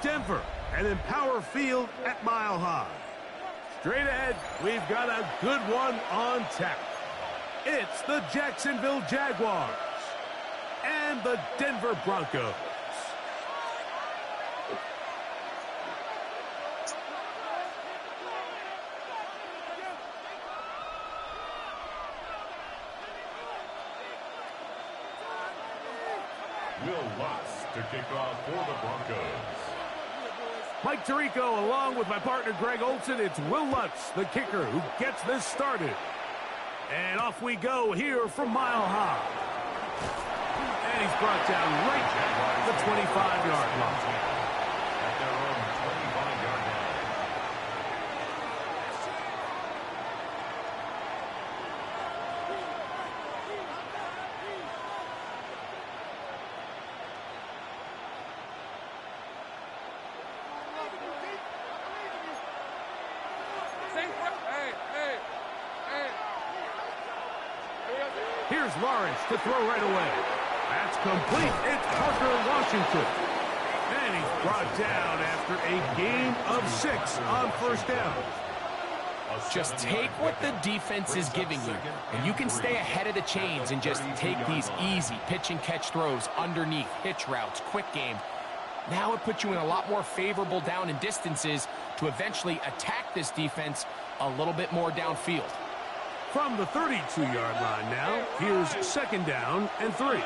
Denver and Empower Field at Mile High. Straight ahead, we've got a good one on tap. It's the Jacksonville Jaguars and the Denver Broncos. Will Lutz to kick off for the Broncos. Mike Tirico along with my partner Greg Olson. It's Will Lutz, the kicker, who gets this started. And off we go here from Mile High. And he's brought down right at the 25-yard line. At their own 25-yard line. Here's Lawrence to throw right away. That's complete. It's Parker Washington. And he's brought down after a gain of 6 on first down. Just take what the defense is giving you, and you can stay ahead of the chains and just take these easy pitch and catch throws underneath, hitch routes, quick game. Now it puts you in a lot more favorable down and distances to eventually attack this defense a little bit more downfield. From the 32-yard line now, here's 2nd down and 3.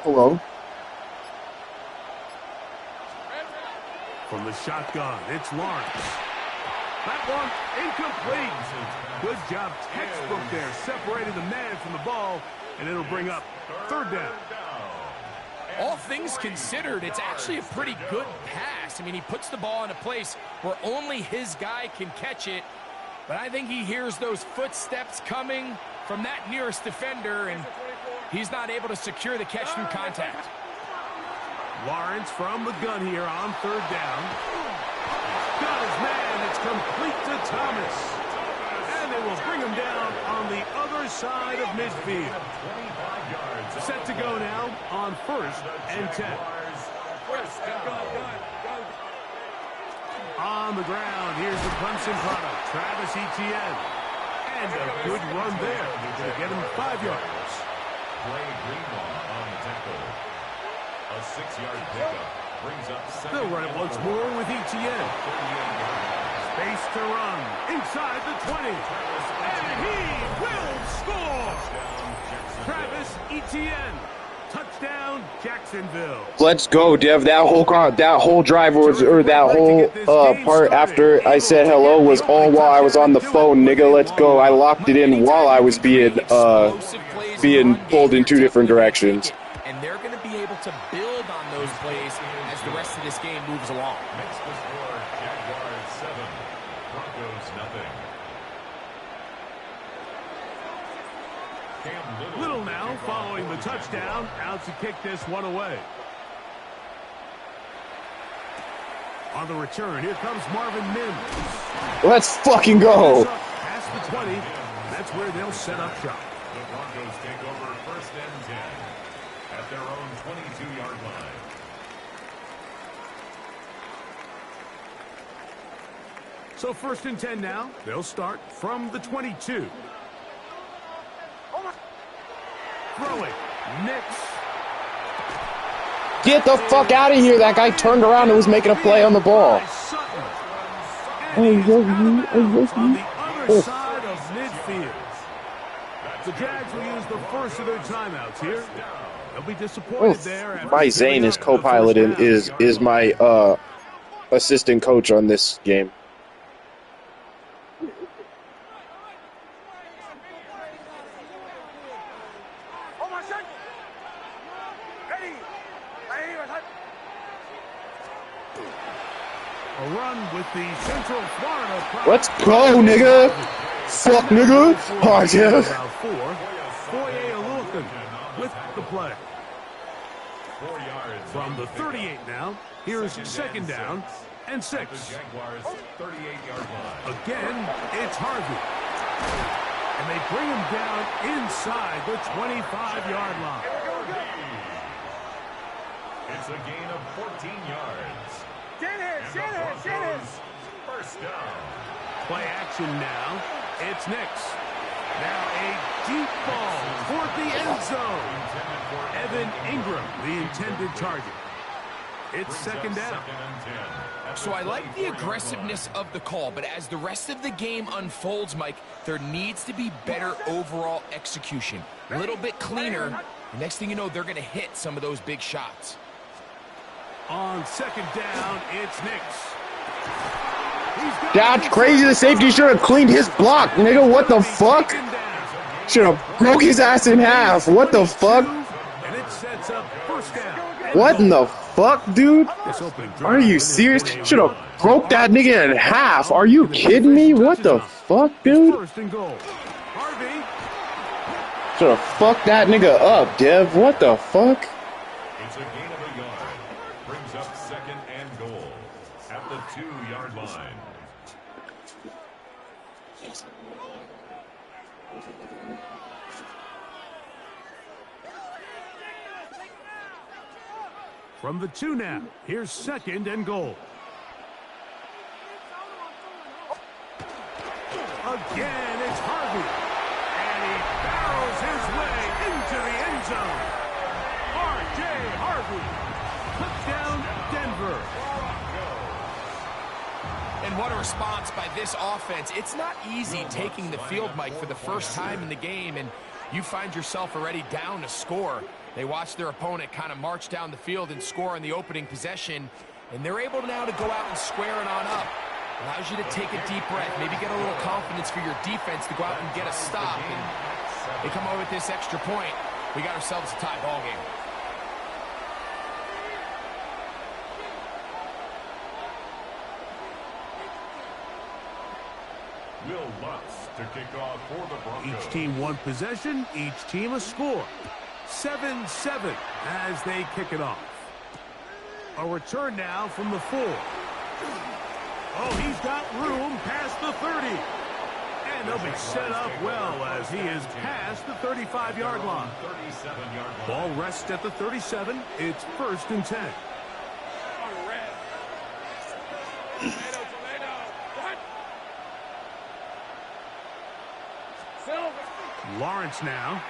Hello. From the shotgun, it's Lawrence. That one incomplete. Good job, textbook there, separating the man from the ball, and it'll bring up 3rd down. All things considered, it's actually a pretty good pass. I mean, he puts the ball in a place where only his guy can catch it. But I think he hears those footsteps coming from that nearest defender, and he's not able to secure the catch through contact. Lawrence from the gun here on 3rd down. Got his man. It's complete to Thomas. And they will bring him down on the other side of midfield. Set to go now on 1st and 10. On the ground, here's the Clemson product, Travis Etienne. And a good run there to get him 5 yards. On the tackle. A 6-yard pickup brings up. They'll run it once more with Etienne. Space to run inside the 20. And he will score. Travis Etienne. Touchdown, Jacksonville. Let's go, Dev. That whole drive was, or that whole part after I said hello was all while I was on the phone, nigga. Let's go. I locked it in while I was being pulled in 2 different directions. And they're going to be able to build on those plays as the rest of this game moves along. Makes the score Jaguars 7, Broncos nothing. Little now following the touchdown, out to kick this one away. On the return, here comes Marvin Mims. Let's fucking go. Past the 20, that's where they'll set up shop. The Broncos take over 1st and 10 at their own 22-yard line. So 1st and 10 now. They'll start from the 22. Throwing. Nix. Get the fuck out of here. That guy turned around and was making a play on the ball. On the other side of midfield. The Jags will use the first of their timeouts here. They'll be disappointed there. My Zane is co-pilot and is my assistant coach on this game. A run with the Central Florida. Let's go, nigga. Fuck, nigga. Oh, yeah. With the play. 4 yards. From the 38 now, here's 2nd down and 6. Jaguars 38-yard line. Again, it's Harvey. And they bring him down inside the 25-yard line. It's a gain of 14 yards. First down. Play action now. It's Nix. Now a deep ball toward the end zone. Evan Ingram, the intended target. It's second down. So I like the aggressiveness of the call, but as the rest of the game unfolds, Mike, there needs to be better overall execution. A little bit cleaner. The next thing you know, they're going to hit some of those big shots. On second down, it's Nix. That's crazy. The safety should have cleaned his block, nigga. What the fuck? Should have broke his ass in half. What the fuck? And it sets up first down. What in the fuck, dude? Are you serious? Should have broke that nigga in half. Are you kidding me? What the fuck, dude? First and goal. Harvey. Should have fucked that nigga up, Dev. What the fuck? It's a gain of a yard. Brings up second and goal at the 2-yard line. From the 2 now, here's second and goal. Again, it's Harvey. And he barrels his way into the end zone. R.J. Harvey. Touchdown, Denver. And what a response by this offense. It's not easy taking the field, Mike, for the first time in the game, and you find yourself already down to score. They watch their opponent kind of march down the field and score in the opening possession, and they're able now to go out and square it on up. Allows you to take a deep breath, maybe get a little confidence for your defense to go out and get a stop. And they come away with this extra point. We got ourselves a tie ball game. Will Lutz to kick off for the Broncos. Each team one possession, each team a score. 7-7 as they kick it off. A return now from the 4. Oh, he's got room past the 30. And they'll be set up well as he is past the 35-yard line. Ball rests at the 37. It's first and 10. Lawrence now.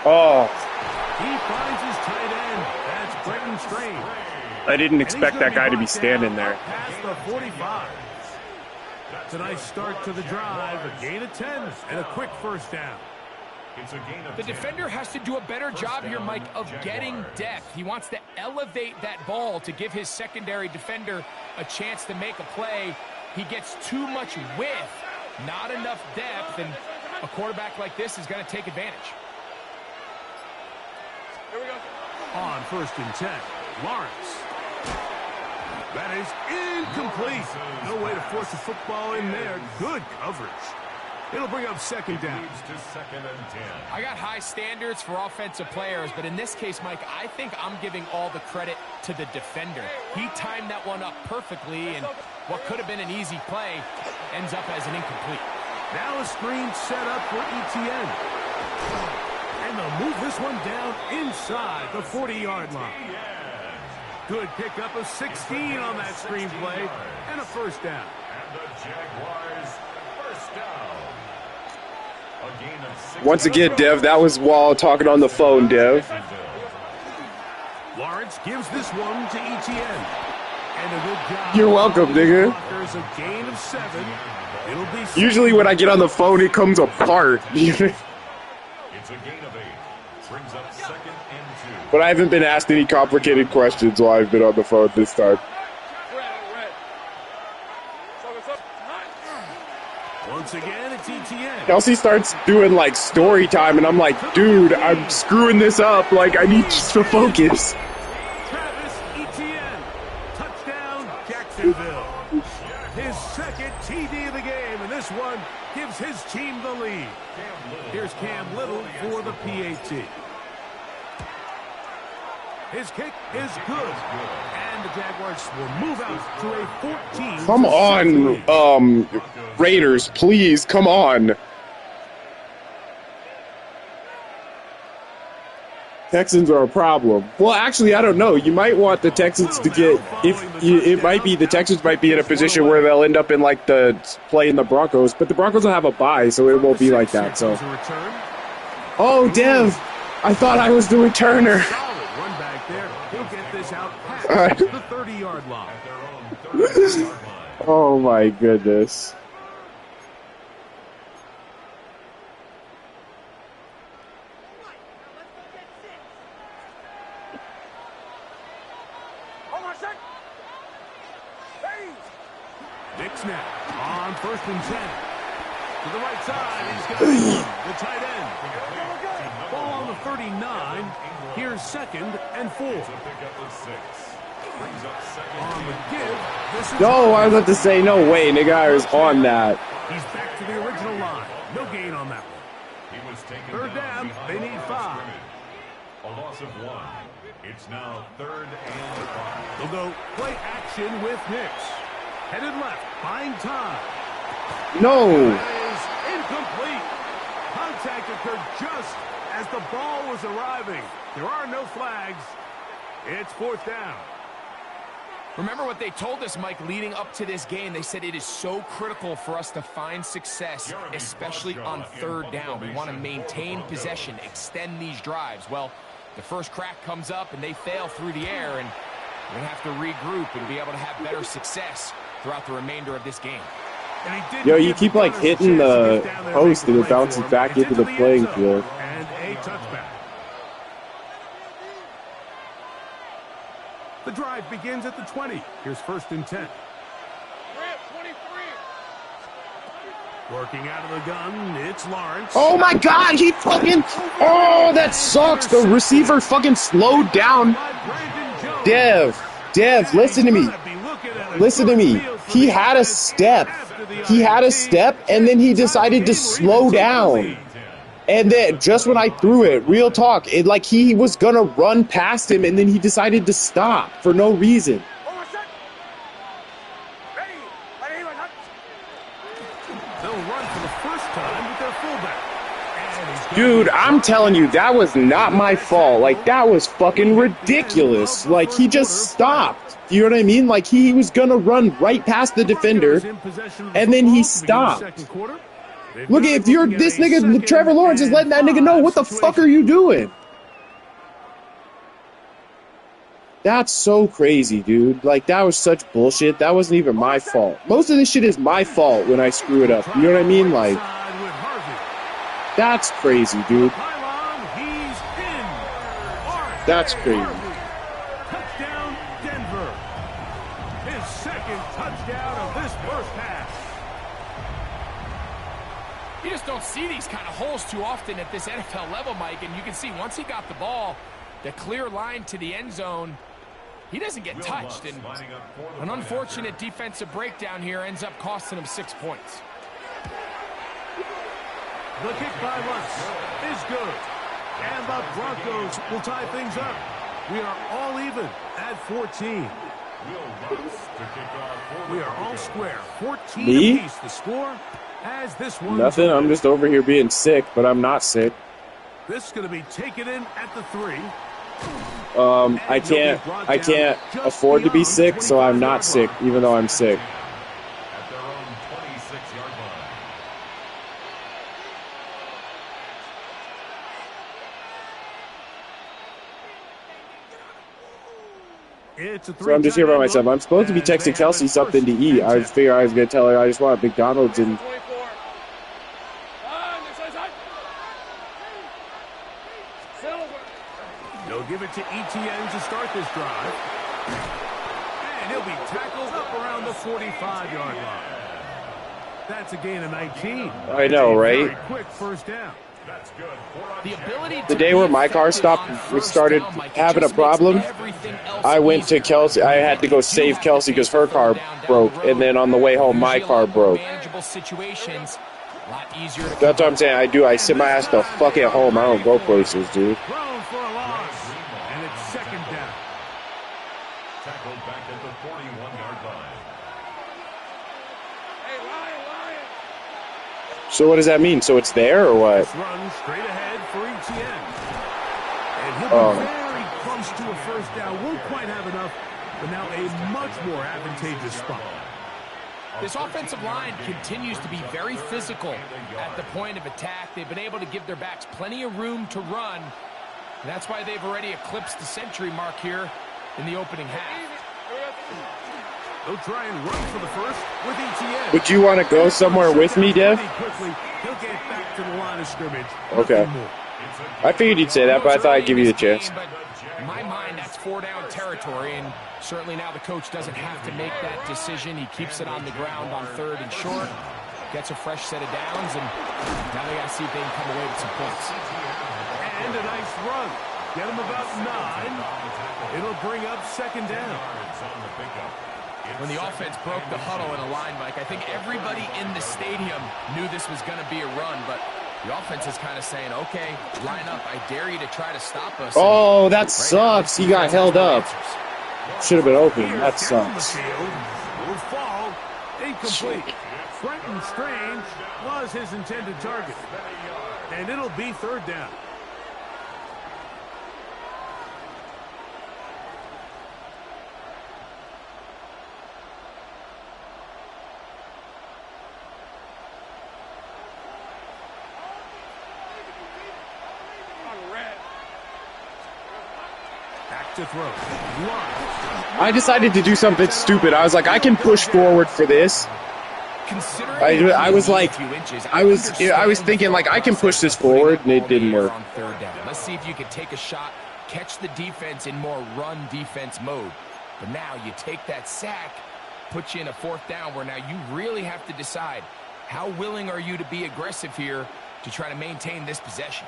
Oh, He finds his tight end. That's Brenton Strange. I didn't expect that guy to be standing there. Past the 45. That's a nice start to the drive. A gain of 10 and a quick first down. It's a gain of The 10. defender has to do a better job here, Mike, of getting depth. He wants to elevate that ball to give his secondary defender a chance to make a play. He gets too much width, not enough depth, and a quarterback like this is going to take advantage. On first and 10, Lawrence. That is incomplete. No way to force the football in there. Good coverage. It'll bring up second down. To second and 10. I got high standards for offensive players, but in this case, Mike, I think I'm giving all the credit to the defender. He timed that one up perfectly, and what could have been an easy play ends up as an incomplete. Now a screen set up for ETN. And they'll move this one down inside the 40-yard line. Good pickup of 16 on that screen play and a first down. And the Jaguars first down. A gain of 6. Once again, Dev, that was while talking on the phone, Dev. Lawrence gives this one to ETN. And a good job. You're welcome, nigga. There's a gain of 7. It'll be Usually when I get on the phone, it comes apart. It's a gain of 8. Brings up second and 2. But I haven't been asked any complicated questions while I've been on the phone this time. Once again, it's ETN. Kelsey starts doing like story time, and I'm like, dude, I'm screwing this up. Like, I need just to focus. Travis Etienne. Touchdown, Jacksonville. His second TD of the game, and this one gives his team the lead. Here's Cam Little for the PAT. His kick is good. And the Jaguars will move out to a 14. Come on, Raiders, please, come on. Texans are a problem. Well, actually, I don't know. You might want the Texans to get the Texans might be in a position where they'll end up in like playing the Broncos, but the Broncos will have a bye, so it won't be like that. So, oh, Dev, I thought I was the returner. Run back there. He'll get this out past right. the 30-yard line. Oh my goodness. Big snap on 1st and 10. To the right side, he's got the tight end. Ball on the 39. Here's 2nd and 4. On the give, this is No, I was about to say, no way, nigga, I was on that. He's back to the original line. No gain on that one. Third down, they need 5. A loss of 1. It's now 3rd and 5. They'll go play action with Hicks. Headed left, buying time. No. Is incomplete. Contact occurred just as the ball was arriving. There are no flags. It's 4th down. Remember what they told us, Mike, leading up to this game. They said it is so critical for us to find success, especially on 3rd down. We want to maintain possession, extend these drives. Well, the first crack comes up, and they fail through the air, and we're going to have to regroup and be able to have better success throughout the remainder of this game. Yo, you keep, like, hitting the post, and it bounces back into the playing field. And a touchback. The drive begins at the 20. Here's 1st and 10. Working out of the gun, it's Lawrence. Oh my God, he fucking, oh, that sucks. The receiver fucking slowed down. Dev, listen to me. Listen to me. He had a step. And then he decided to slow down. And then just when I threw it, real talk, it like he was gonna run past him, and then he decided to stop for no reason. They'll run for the first time with their fullback. Dude, I'm telling you, that was not my fault. Like, that was fucking ridiculous. Like, he just stopped. You know what I mean? Like, he was gonna run right past the defender, and then he stopped. Look, if you're this nigga, Trevor Lawrence is letting that nigga know, what the fuck are you doing? That's so crazy, dude. Like, that was such bullshit. That wasn't even my fault. Most of this shit is my fault when I screw it up. You know what I mean? Like, that's crazy, dude. That's crazy. Touchdown, Denver. His 2nd touchdown of this first half. You just don't see these kind of holes too often at this NFL level, Mike. And you can see once he got the ball, the clear line to the end zone, he doesn't get touched. And an unfortunate defensive breakdown here ends up costing him 6 points. The kick by Lutz is good. And the Broncos will tie things up. We are all even at 14. We are all square. 14 Me? apiece. The score as this one. Nothing. I'm just over here being sick, but I'm not sick. This is going to be taken in at the 3. I can't afford to be sick, so I'm not sick, even though I'm sick. At their own 26-yard line. So I'm just here by myself. I'm supposed to be texting Kelsey something to eat. I figure I was going to tell her I just want McDonald's and... They'll give it to Etienne to start this drive. And he'll be tackled up around the 45-yard line. That's a gain of 19. I know, right? Very quick first down. That's good. The day where my car started having a problem, I went to Kelsey. I had to go save Kelsey because her car broke, and then on the way home, my car broke. That's what I'm saying. I sit my ass the fuck at home. I don't go places, dude. Thrown for a loss. And it's 2nd down. Tackled back at the 41-yard line. So what does that mean? So it's there or what? Run straight ahead for Etienne. And he'll be very close to a first down. Won't quite have enough, but now a much more advantageous spot. This offensive line continues to be very physical at the point of attack. They've been able to give their backs plenty of room to run. And that's why they've already eclipsed the century mark here in the opening half. They'll try and run for the first with ETN. Would you want to go somewhere with me, Dev? He'll get back to the line of scrimmage. Okay. I figured you'd say that, but I thought I'd give you a chance. In my mind, that's 4-down territory, and certainly now the coach doesn't have to make that decision. He keeps it on the ground on 3rd and short, gets a fresh set of downs, and now they got to see if they can come away with some points. And a nice run. Get him about 9. It'll bring up 2nd down. When the offense broke the huddle in a line, Mike, I think everybody in the stadium knew this was going to be a run, but the offense is kind of saying, okay, line up. I dare you to try to stop us. Oh, that sucks. He got held up. Should have been open. That sucks. Will fall. Incomplete. Quentin Strange was his intended target. And it'll be 3rd down. To throw. I decided to do something stupid. I was like, I can push forward for this. I was like, I was thinking like I can push this forward, and it didn't work. On 3rd down. Let's see if you can take a shot, catch the defense in more run defense mode. But now you take that sack, put you in a 4th down where now you really have to decide how willing are you to be aggressive here to try to maintain this possession.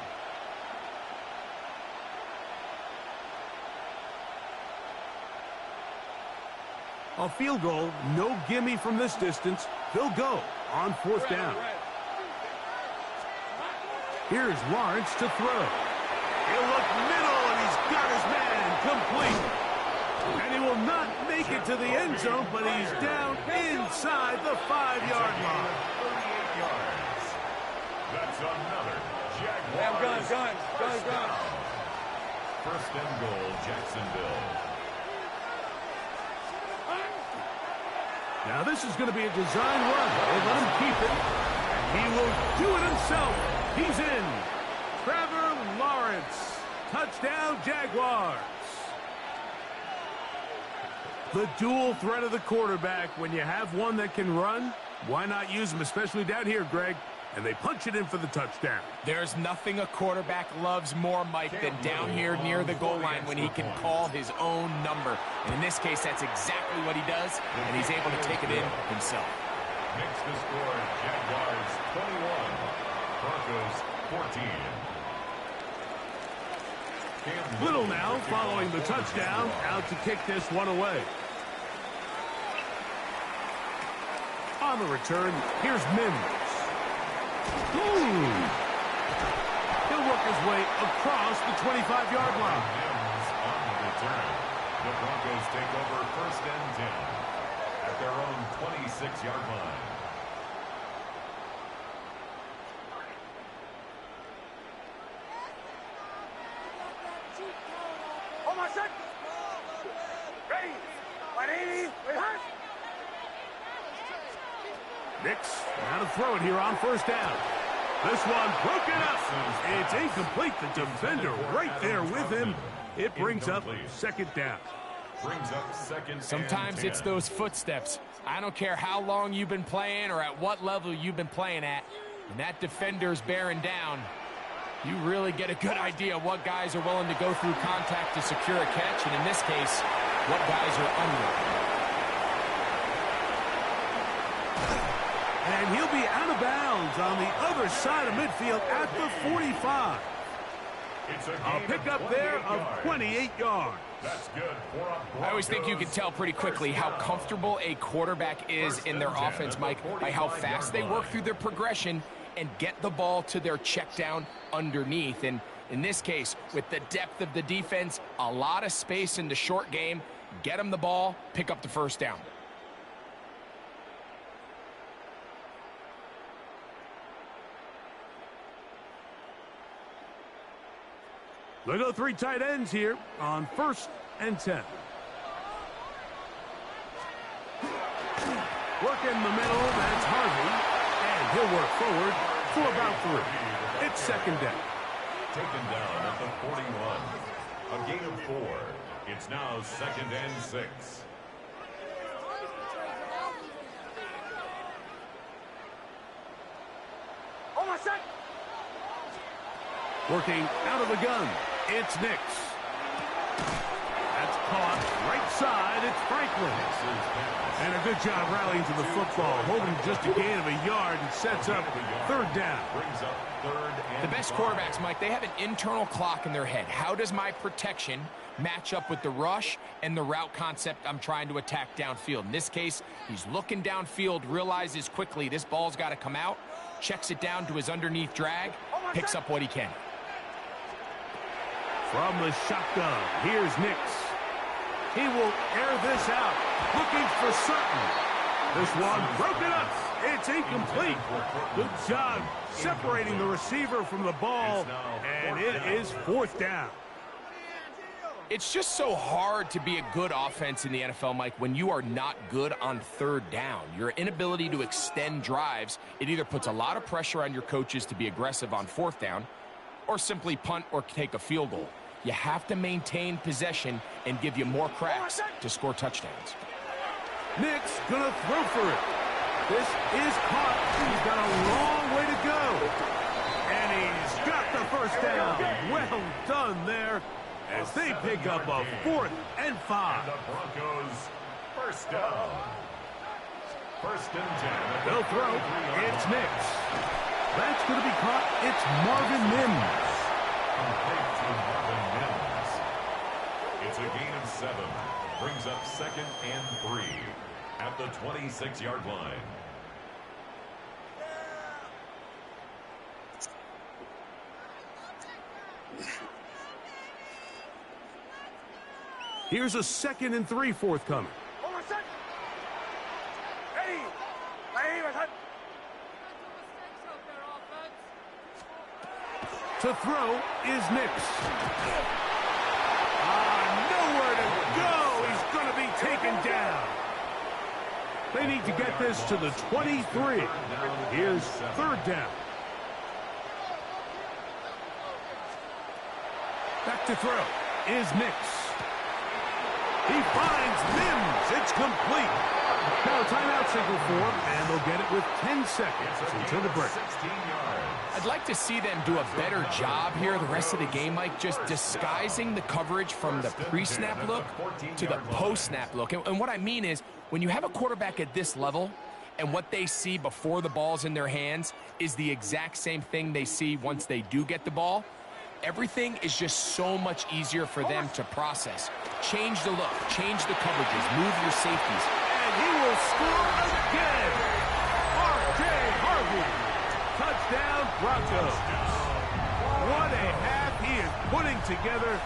A field goal, no gimme from this distance. They'll go on 4th down. Here's Lawrence to throw. He'll look middle, and he's got his man complete. And he will not make it to the end zone, but he's down inside the 5-yard line. That's another Jaguars. Guns. 1st and goal, Jacksonville. Now this is going to be a design run. They let him keep it. He will do it himself. He's in. Trevor Lawrence. Touchdown, Jaguars. The dual threat of the quarterback. When you have one that can run, why not use him, especially down here, Greg? And they punch it in for the touchdown. There's nothing a quarterback loves more, Mike, than down here near the goal line when he can call his own number. And in this case, that's exactly what he does, and he's able to take it in himself. Makes the score, Jaguars 21, Broncos 14. Little now following the touchdown, out to kick this one away. On the return, here's Mims. He'll work his way across the 25-yard line. On the return, the Broncos take over 1st and 10 at their own 26-yard line. Oh, my son! Ready! 180! Nix, now to throw it here on 1st down. This one broken up. It's incomplete. The defender right there with him. It brings up 2nd down. Brings up 2nd. Sometimes it's those footsteps. I don't care how long you've been playing or at what level you've been playing at. When that defender's bearing down, you really get a good idea of what guys are willing to go through contact to secure a catch, and in this case, what guys are unwilling. And he'll be out of bounds on the other side of midfield at the 45. A pickup there of 28 yards. That's good for a I always think you can tell pretty quickly how comfortable a quarterback is in their offense, Mike, by how fast they work through their progression and get the ball to their check down underneath. And in this case, with the depth of the defense, a lot of space in the short game, get them the ball, pick up the 1st down. They go 3 tight ends here on 1st and 10. Work in the middle, that's Harvey. And he'll work forward for about 3. It's 2nd down. Taken down at the 41. A gain of 4. It's now 2nd and 6. On my set. Working out of the gun, it's Nix. That's caught right side, it's Franklin. And a good job rallying to the football, holding just a gain of a yard and sets up 3rd down. The best quarterbacks, Mike, they have an internal clock in their head. How does my protection match up with the rush and the route concept I'm trying to attack downfield? In this case, he's looking downfield, realizes quickly this ball's got to come out, checks it down to his underneath drag, picks up what he can. From the shotgun, here's Nix. He will air this out, looking for Sutton. This one broken up. It's incomplete. Good job separating the receiver from the ball, and it is 4th down. It's just so hard to be a good offense in the NFL, Mike, when you are not good on 3rd down. Your inability to extend drives, it either puts a lot of pressure on your coaches to be aggressive on 4th down or simply punt or take a field goal. You have to maintain possession and give you more cracks to score touchdowns. Nix gonna throw for it. This is caught. He's got a long way to go. And he's got the 1st down. Well done there as they pick up a 4th and 5. And the Broncos 1st down. 1st and 10. They'll throw. It's Nix. That's going to be caught. It's Marvin Mims. Complete to Marvin Mims. It's a gain of 7. Brings up 2nd and 3 at the 26-yard line. Here's a 2nd and 3 forthcoming. On my set. Ready. Ready, my set. To throw is Nix. Nowhere to go. He's going to be taken down. They need to get this to the 23. Here's 3rd down. Back to throw is Nix. He finds Mims. It's complete. Now a timeout signal for him, and they'll get it with 10 seconds until the break. I'd like to see them do a better job here the rest of the game, Mike, just disguising the coverage from the pre-snap look to the post-snap look. And what I mean is, when you have a quarterback at this level and what they see before the ball's in their hands is the exact same thing they see once they do get the ball, everything is just so much easier for them to process. Change the look, change the coverages, move your safeties. And he will score again. R.J. Harvey. Touchdown, Broncos. What a half he is putting together.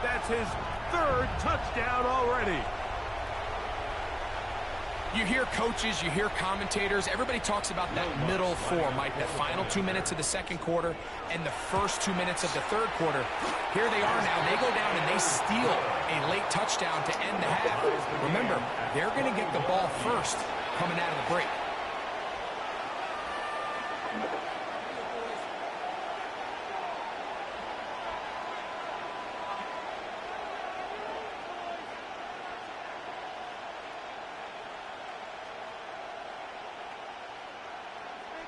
That's his 3rd touchdown already. You hear coaches, you hear commentators, everybody talks about that middle 4, Mike, the final 2 minutes of the 2nd quarter and the first 2 minutes of the 3rd quarter. Here they are now. They go down and they steal a late touchdown to end the half. Remember, they're going to get the ball first coming out of the break.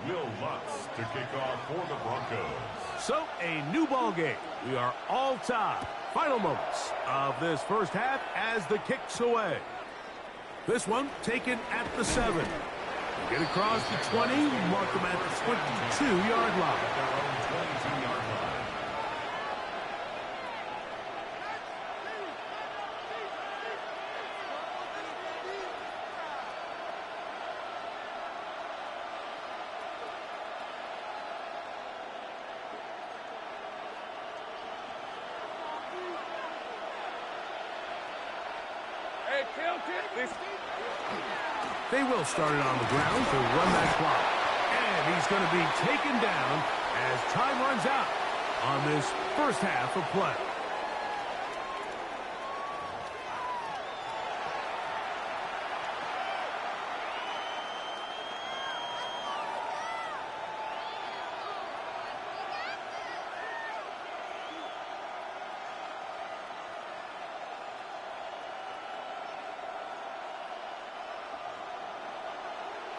Will Lutz to kick off for the Broncos. So, a new ball game. We are all tied. Final moments of this first half as the kick's away. This one taken at the 7. Get across the 20, mark them at the 22-yard line. At their own 22-yard line. They will start it on the ground to run that clock. And he's going to be taken down as time runs out on this first half of play.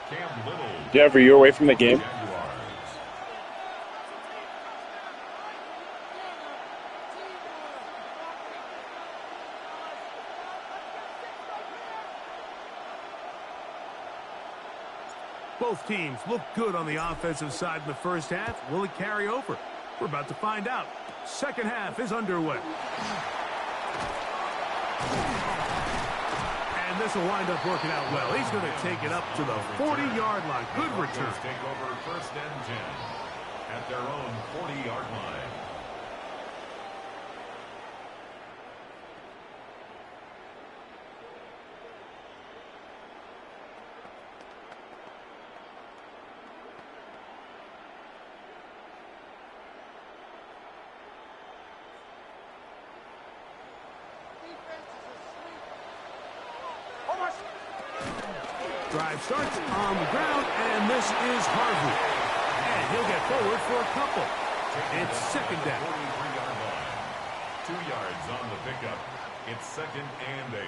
Cam Little. Denver, you're away from the game. Both teams look good on the offensive side in the first half. Will it carry over? We're about to find out. Second half is underway. And this will wind up working out well. He's going to take it up to the 40-yard line. Good return. Take over first and 10 at their own 40-yard line. Drive starts on the ground, and this is Harvey. And he'll get forward for a couple. It's second down. 43-yard line. 2 yards on the pickup. It's second and 8.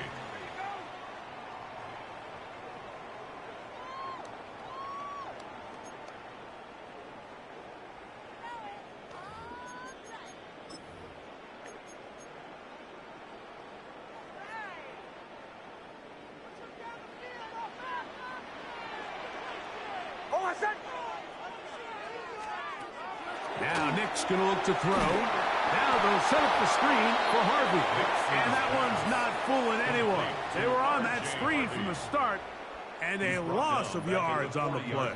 Now Nick's going to look to throw. Now they'll set up the screen for Harvey. And that one's not fooling anyone. They were on that screen from the start, and a loss of yards on the play.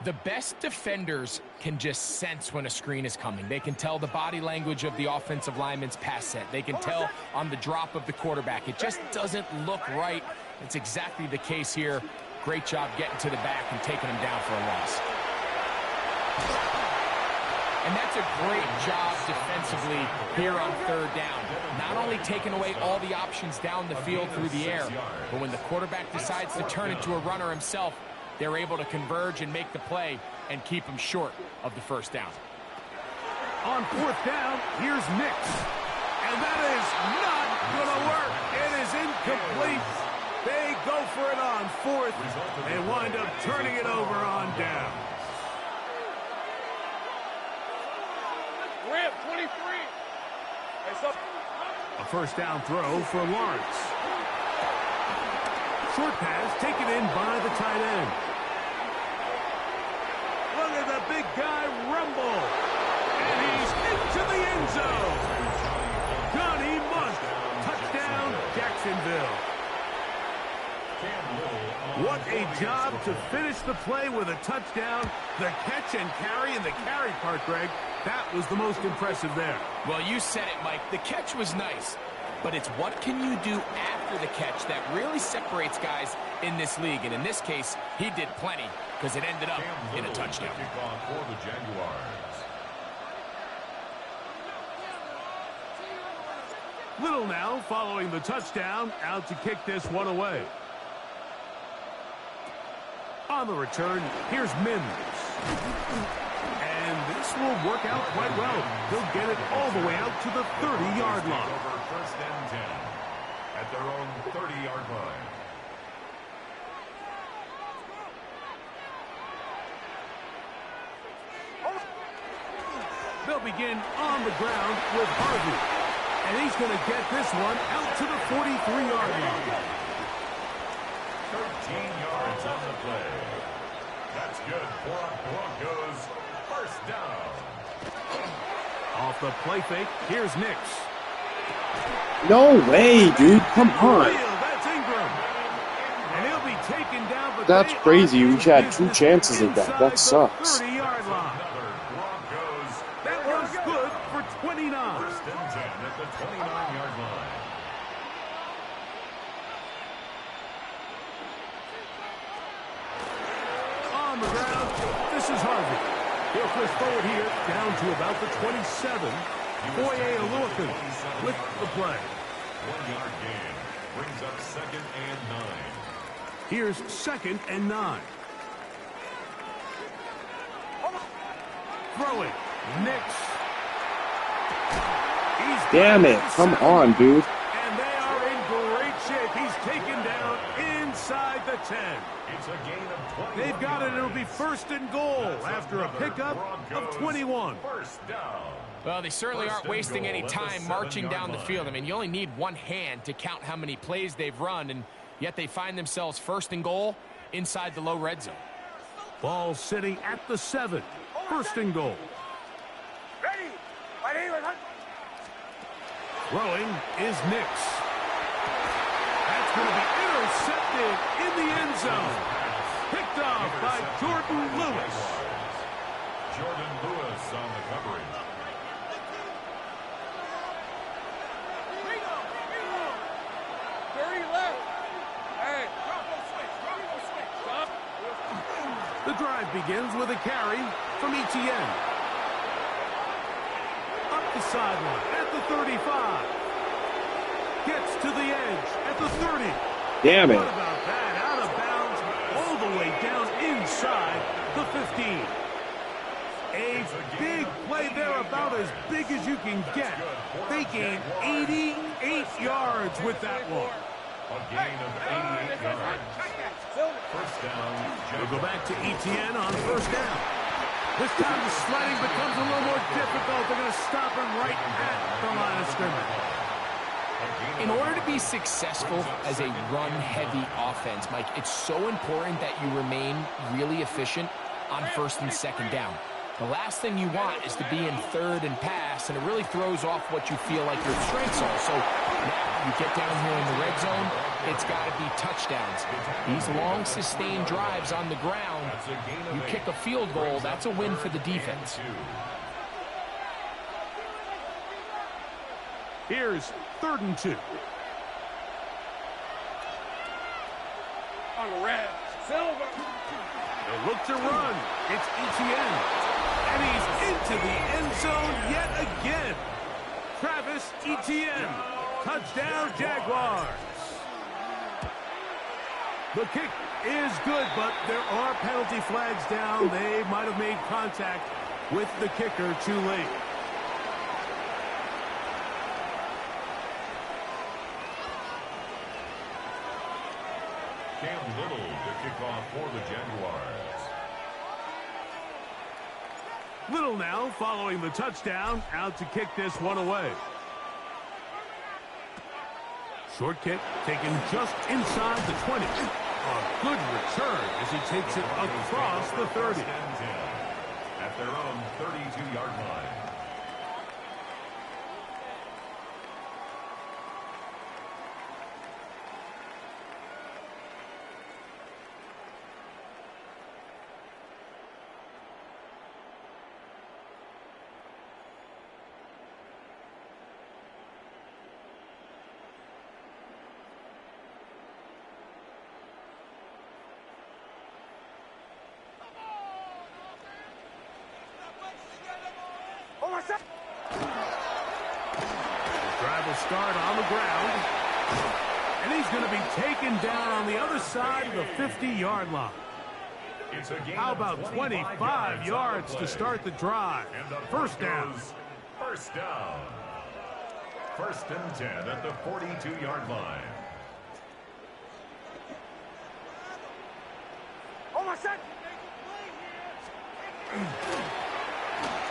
The best defenders can just sense when a screen is coming. They can tell the body language of the offensive lineman's pass set. They can tell on the drop of the quarterback. It just doesn't look right. It's exactly the case here. Great job getting to the back and taking him down for a loss. And that's a great job defensively here on third down. Not only taking away all the options down the field through the air, but when the quarterback decides to turn into a runner himself, they're able to converge and make the play and keep him short of the first down. On fourth down, here's Nix. And that is not going to work. It is incomplete. They go for it on fourth. They wind up turning it over on down. Grab 23. A first down throw for Lawrence. Short pass taken in by the tight end. Look at the big guy rumble. And he's into the end zone. Done he must. Touchdown, Jacksonville. What a job to finish the play with a touchdown. The catch and carry, and the carry part, Greg, that was the most impressive there. Well, you said it, Mike. The catch was nice, but it's what can you do after the catch that really separates guys in this league. And in this case, he did plenty because it ended up in a touchdown. For the Jaguars. Little now following the touchdown, out to kick this one away. On the return, here's Mims. And this will work out quite well. He'll get it all the way out to the 30-yard line. Over first and 10 at their own 30-yard line. They'll begin on the ground with Harvey. And he's going to get this one out to the 43-yard line. 13 yards on the play. That's good for a Broncos first down. Off the play fake, here's Nix. No way, dude. Come on. That's Ingram. And he'll be taken down, but That's crazy. We had 2 chances at that. That sucks. 30-yard line. That was good for 29. First and 10 at the 29-yard line. On the ground, this is Harvey. He'll push forward here, down to about the 27. Foye Aluakun with the play. 1-yard gain brings up second and 9. Here's second and 9. Throwing. Nix. Damn it. Come on, dude. And they are in great shape. He's taken down inside the by 10. It's a gain of 21. They've got it. It'll be first and goal after a pickup of 21. First down. Well, they certainly aren't wasting any time marching down the field. I mean, you only need one hand to count how many plays they've run, and yet they find themselves first and goal inside the low red zone. Ball sitting at the 7. First and goal. Ready. Throwing is Nix. That's going to be intercepted in the end zone. Picked off by Jordan Lewis. Jordan Lewis on the coverage. The drive begins with a carry from Etienne. Up the sideline at the 35. Gets to the edge at the 30. Damn it. What about that? Out of bounds all the way down inside the 15. A big play there, about as big as you can get. They gained 88 yards with that one. A gain of 88 yards. First down. We'll go back to Etienne on first down. This time the sliding becomes a little more difficult. They're going to stop him right at the line of scrimmage. In order to be successful as a run-heavy offense, Mike, it's so important that you remain really efficient on first and second down. The last thing you want is to be in third and pass, and it really throws off what you feel like your strengths are. So now you get down here in the red zone, it's got to be touchdowns. These long, sustained drives on the ground, you kick a field goal, that's a win for the defense. Here's 3rd and 2. On the red. Silver. They look to run. It's Etienne. And he's into the end zone yet again. Travis Etienne. Touchdown, Jaguars. The kick is good, but there are penalty flags down. They might have made contact with the kicker too late. Cam Little to kick off for the Jaguars. Little now following the touchdown, out to kick this one away. Short kick taken just inside the 20. A good return as he takes it across the 30. At their own 32-yard line. Start on the ground, and he's going to be taken down on the other side of the 50-yard line. How about 25 yards to start the drive? First down. First down. 1st and 10 at the 42-yard line.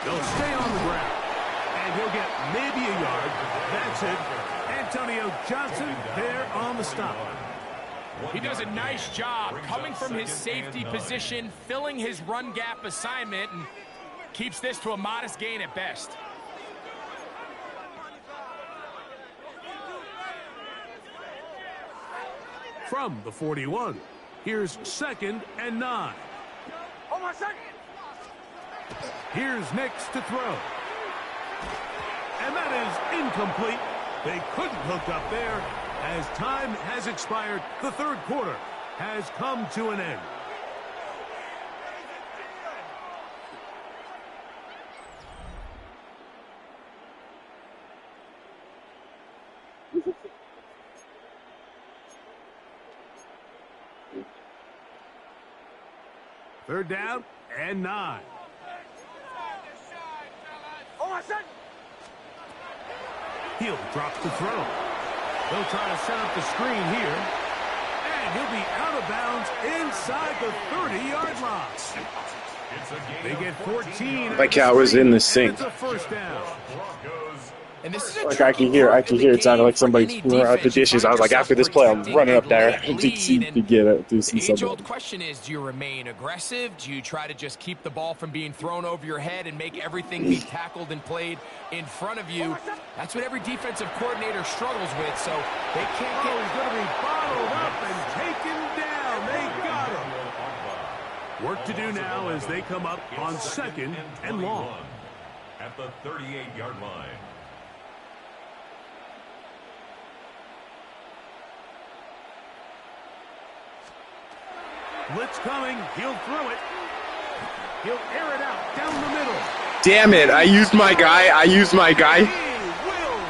They'll stay on the ground. And he'll get maybe a yard. That's it. Antonio Johnson there on the stop. He does a nice job coming from his safety position, filling his run gap assignment, and keeps this to a modest gain at best. From the 41, here's 2nd and 9. Here's Nix to throw. And that is incomplete. They couldn't hook up there as time has expired. The 3rd quarter has come to an end. Third down and 9. He'll drop the throw. They'll try to set up the screen here. And he'll be out of bounds inside the 30-yard line. They get 14. Like how it was in the sink. It's a first down. And this is a Like I can hear it sounded like somebody pouring out the dishes. I was like, after this play, I'm running up there to see The something. age-old question is, do you remain aggressive? Do you try to just keep the ball from being thrown over your head and make everything be tackled and played in front of you? That's what every defensive coordinator struggles with, so they can't get... He's going to be bottled up and taken down. They got him. Work to do now as they come up on second and long. At the 38-yard line. Blitz coming. He'll throw it. He'll air it out down the middle. Damn it! I used my guy. He will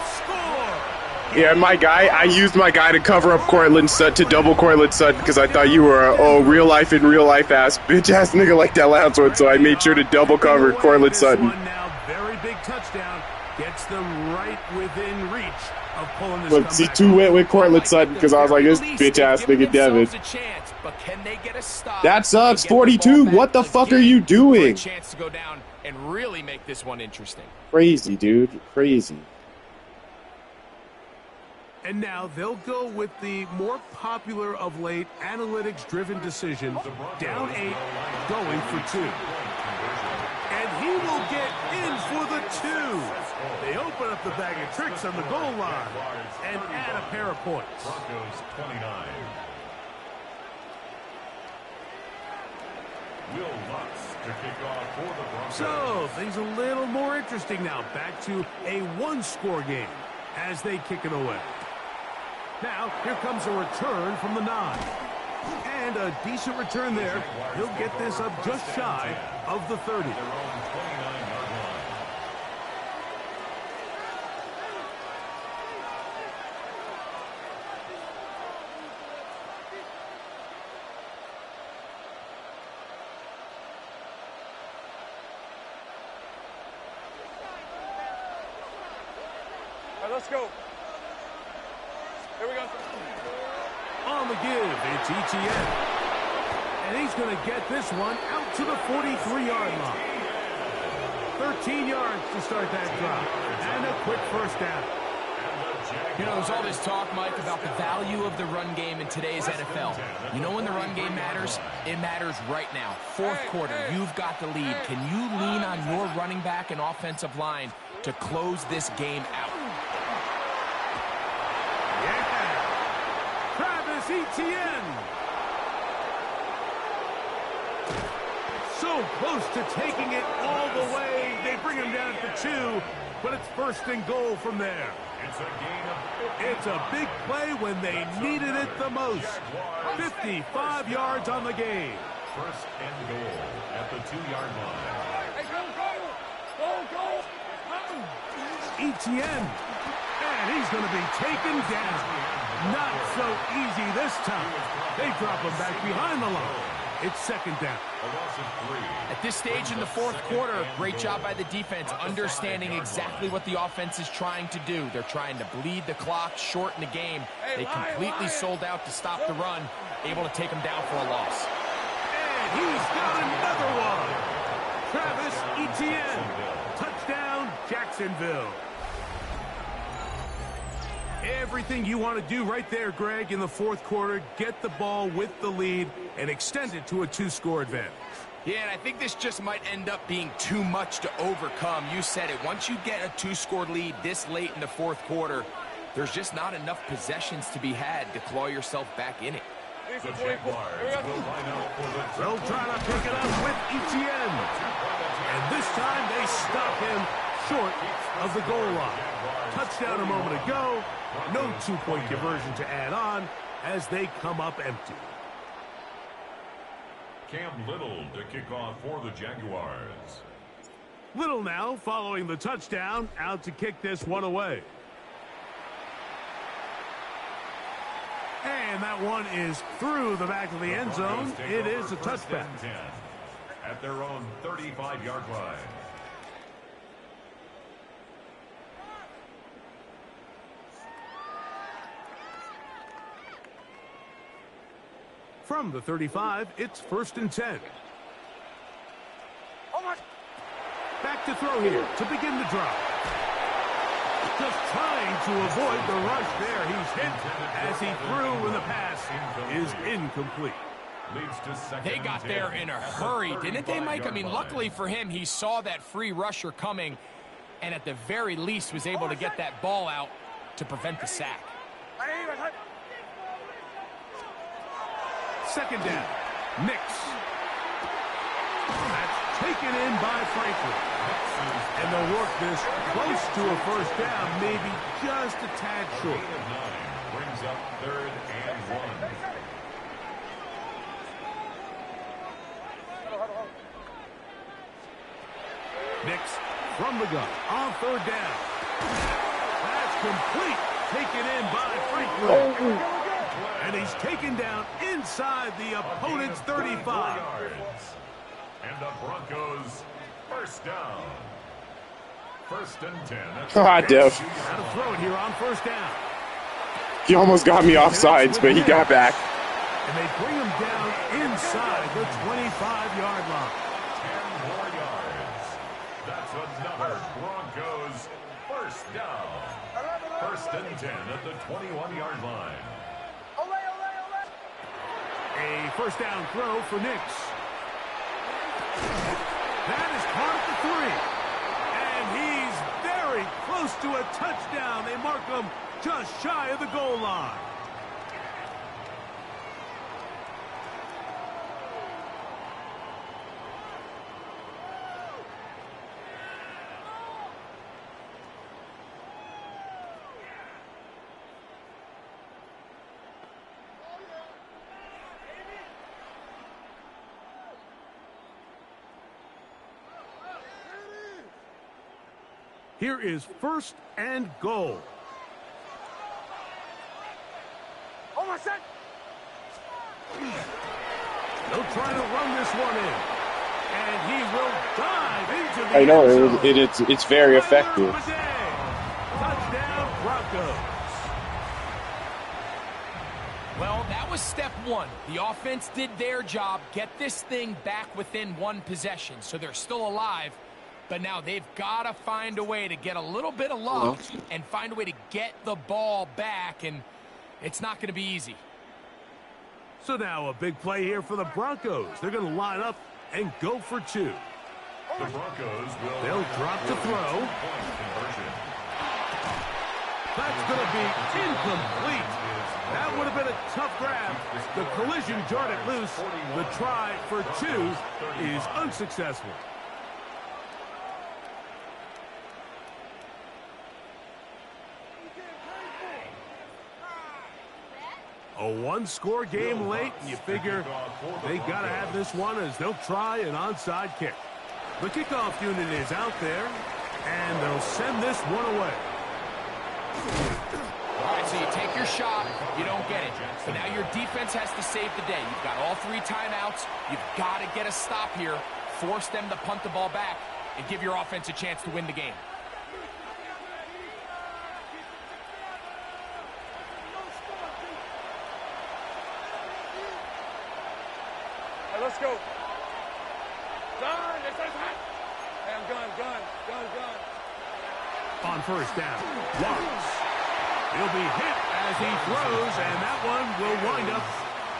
score. Yeah, my guy. I used my guy to cover up Cortland Sutton, to double Cortland Sutton, because I thought you were a real life ass bitch ass nigga like that last one. So I made sure to double cover Cortland Sutton. Now, very big touchdown. Gets them right within reach of pulling this. But see, too wet with Cortland Sutton because I was like, this bitch ass nigga Devin. But can they get a stop? That sucks. 42. What the fuck are you doing? A chance to go down and really make this one interesting. Crazy, dude. Crazy. And now they'll go with the more popular of late analytics-driven decision. Down 8, going for 2. And he will get in for the 2. They open up the bag of tricks on the goal line and add a pair of points. Broncos 29. Will Lutz to kick off for the Broncos. So, things a little more interesting now. Back to a one-score game as they kick it away. Now, here comes a return from the 9. And a decent return there. He'll get this up just shy of the 30. Let's go. Here we go. On the give, it's ETN. And he's going to get this one out to the 43-yard line. 13 yards to start that drive. And a quick first down. You know, there's all this talk, Mike, about the value of the run game in today's NFL. You know when the run game matters? It matters right now. Fourth quarter, you've got the lead. Can you lean on your running back and offensive line to close this game out? ETN. So close to taking it all the way. They bring him down to 2, but it's first and goal from there. It's a big play when they needed it the most. 55 yards on the game. First and goal at the 2-yard line. Hey, go. ETN. And he's going to be taken down. Not so easy this time. They drop him back behind the line. It's second down. At this stage in the fourth quarter, great job by the defense understanding exactly what the offense is trying to do. They're trying to bleed the clock, shorten the game. They completely sold out to stop the run, able to take them down for a loss. And he's got another one. Travis Etienne. Touchdown, Jacksonville. Everything you want to do right there, Greg, in the fourth quarter. Get the ball with the lead and extend it to a 2-score advantage. Yeah, and I think this just might end up being too much to overcome. You said it. Once you get a 2-score lead this late in the fourth quarter, there's just not enough possessions to be had to claw yourself back in it. The Jaguars will line up for the... They'll try to pick it up with Etienne. And this time they stop him short of the goal line. Touchdown a moment ago. No 2-point conversion to add on as they come up empty. Cam Little to kick off for the Jaguars. Little now following the touchdown, out to kick this one away. And that one is through the back of the end zone. It is a touchback. At their own 35-yard line. From the 35, it's 1st and 10. Oh my. Back to throw here to begin the drive. Just trying to avoid the rush there. He's hit as he threw when the pass is incomplete. They got there in a hurry, didn't they, Mike? I mean, luckily for him, he saw that free rusher coming and at the very least was able to get that ball out to prevent the sack. 2nd down. Nix. That's taken in by Franklin. And they'll work this close to a 1st down, maybe just a tad short. Brings up 3rd and 1. Nix from the gun on 3rd down. That's complete. Taken in by Franklin. And he's taken down inside the opponent's 35. And the Broncos 1st down. 1st and 10. Dev. How to throw it here on 1st down. He almost got me off sides, but he got back. And they bring him down inside the 25-yard line. 10 more yards. That's another Broncos 1st down. 1st and 10 at the 21-yard line. A 1st down throw for Nix. That is caught at the 3. And he's very close to a touchdown. They mark him just shy of the goal line. Here is 1st and goal. Oh my set. They'll try to run this one in. And he will dive into the I know, end zone. it's very effective. Touchdown, Broncos. Well, that was step 1. The offense did their job, get this thing back within 1 possession, so they're still alive. But now they've got to find a way to get a little bit of luck and find a way to get the ball back, and it's not going to be easy. So now a big play here for the Broncos. They're going to line up and go for 2. The Broncos will. They'll drop to throw. That's going to be incomplete. That would have been a tough grab. The collision jarred it loose. The try for 2 is unsuccessful. A 1-score game late, and you figure they got to have this one as they'll try an onside kick. The kickoff unit is out there, and they'll send this one away. All right, so you take your shot, you don't get it. So now your defense has to save the day. You've got all 3 timeouts. You've got to get a stop here, force them to punt the ball back, and give your offense a chance to win the game. Let's go. Gun. Hey, I'm gun. On 1st down, Lawrence. He'll be hit as he throws, and that one will wind up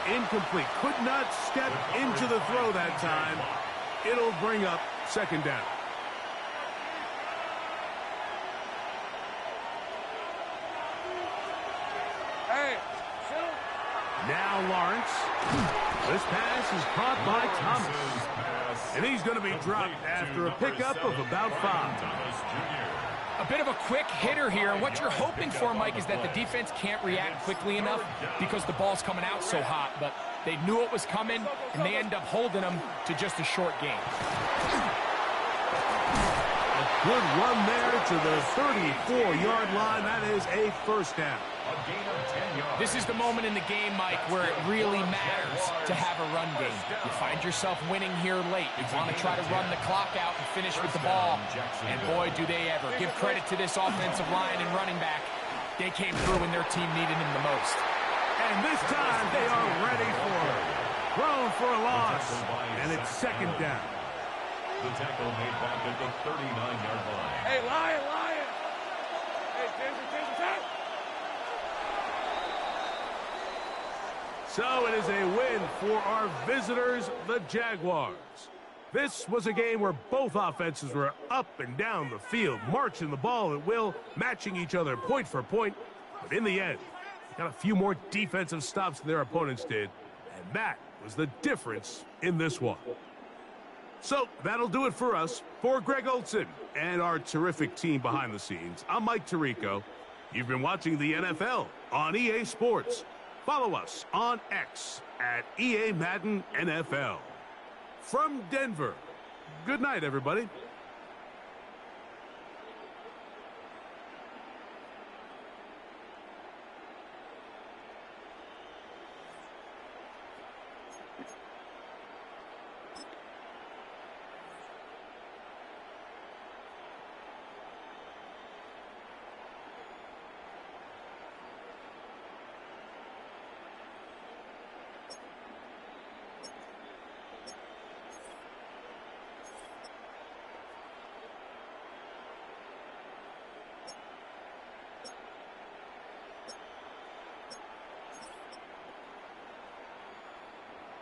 incomplete. Could not step into the throw that time. It'll bring up 2nd down. Hey, Now Lawrence. This pass is caught by Thomas. And he's going to be dropped after a pickup of about 5. A bit of a quick hitter here, and what you're hoping for, Mike, is that the defense can't react quickly enough because the ball's coming out so hot, but they knew it was coming, and they end up holding them to just a short game. A good run there to the 34-yard line. That is a 1st down. This is the moment in the game, Mike, where it really matters to have a run game. You find yourself winning here late. You want to try to run the clock out and finish with the ball. And boy, do they ever. Give credit to this offensive line and running back. They came through when their team needed him the most. And this time they are ready for it. Thrown for a loss, and it's second down. The tackle made back at the 39-yard line. Hey, Lion! Hey, Jason, time! So it is a win for our visitors, the Jaguars. This was a game where both offenses were up and down the field, marching the ball at will, matching each other point for point. But in the end, they got a few more defensive stops than their opponents did, and that was the difference in this one. So that'll do it for us. For Greg Olson and our terrific team behind the scenes, I'm Mike Tirico. You've been watching the NFL on EA Sports. Follow us on X at EA Madden NFL. From Denver, good night, everybody.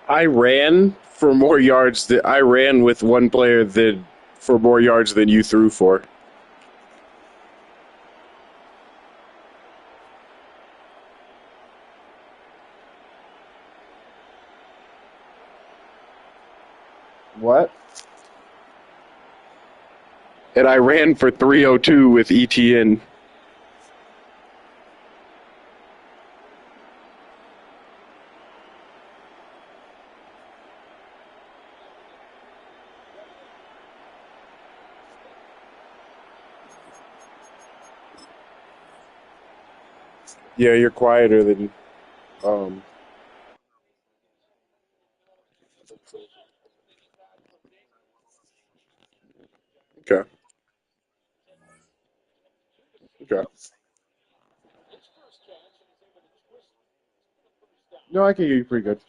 I ran for more yards. I ran with one player for more yards than you threw for. What? And I ran for 302 with ETN. Yeah, you're quieter than okay. Okay. No, I can hear you pretty good.